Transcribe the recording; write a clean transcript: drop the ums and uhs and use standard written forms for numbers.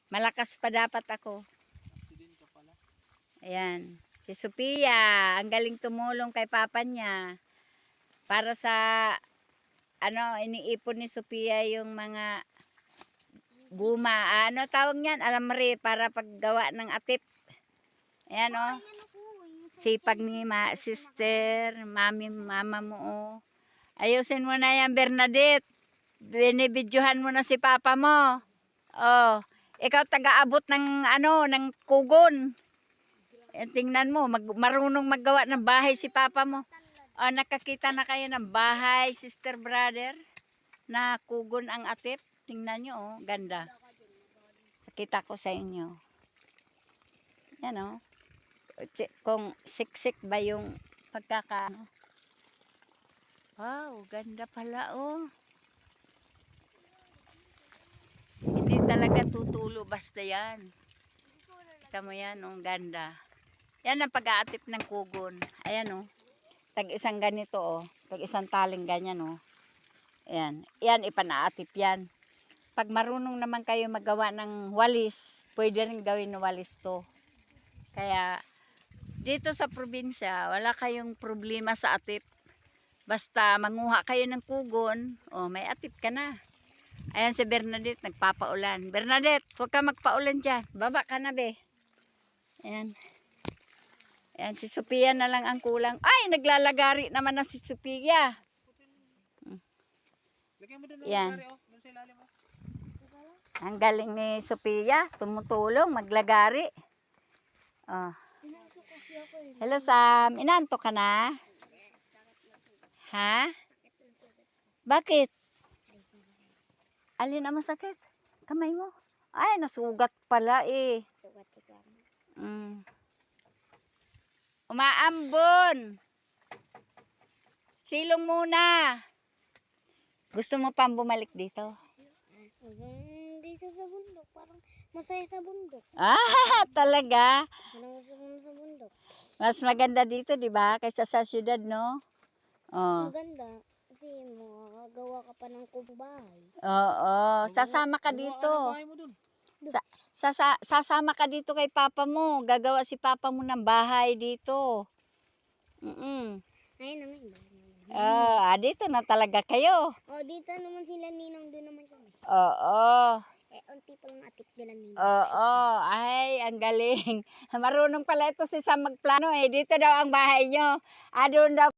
Malakas pa dapat ako. Ayan. Si Sophia, ang galing tumulong kay papa niya. Para sa, iniipon ni Sophia yung mga guma. Ano tawag niyan? Alamre, para paggawa ng atip. Ayan o. Sipag ni sister, mama mo o. Ayusin mo na yan, Bernadette. Binibidyohan mo na si papa mo. Oh, ikaw taga-abot ng ng kugon. Tingnan mo, marunong maggawa ng bahay si papa mo. Oh, nakakita na kayo ng bahay, sister, brother, na kugon ang atip. Tingnan nyo, oh, ganda. Nakita ko sa inyo. Yan, oh. Kung siksik ba yung pagkakaano. Wow, ganda pala, oh. Hindi talaga tutulo basta yan. Kita mo yan, oh, ganda. Yan ang pag-aatip ng kugon. Ayan, oh. Tag-isang ganito, oh. Tag-isang taling ganyan, oh. Ayan. Yan, ipanaatip yan. Pag marunong naman kayo magawa ng walis, pwede rin gawin ng walis to. Kaya, dito sa probinsya, wala kayong problema sa atip. Basta manguha kayo ng kugon, oh, may atip ka na. Ayan si Bernadette, nagpapaulan. Bernadette, huwag ka magpaulan dyan. Baba ka na, be. Ayan. Ayan, si Sophia na lang ang kulang. Ay, naglalagari naman na si Sophia. Ayan. Ang galing ni Sophia, tumutulong, maglagari. Oh. Hello, Sam. Inanto ka na? Ha? Bakit? Alin ang masakit? Kamay mo? Ay, nasugat pala eh. Umaambon. Silong muna. Gusto mo pang bumalik dito? Dito sa bundok. Parang masaya sa bundok. Ah, talaga? Parang masaya sa bundok. Mas maganda dito, di ba? Kaysa sa syudad, no? Oh. Maganda. Kasi makakagawa ka pa ng kubahay. Oo, sasama ka dito. Sasama ka dito kay papa mo. Gagawa si papa mo ng bahay dito. Ayun naman. Dito na talaga kayo. Oh, dito naman sila ninong, doon naman kami. Oo. Unti pa lang atip nila ninong. Oo, ay, ang galing. Marunong pala ito si Sam magplano eh. Dito daw ang bahay nyo. Doon daw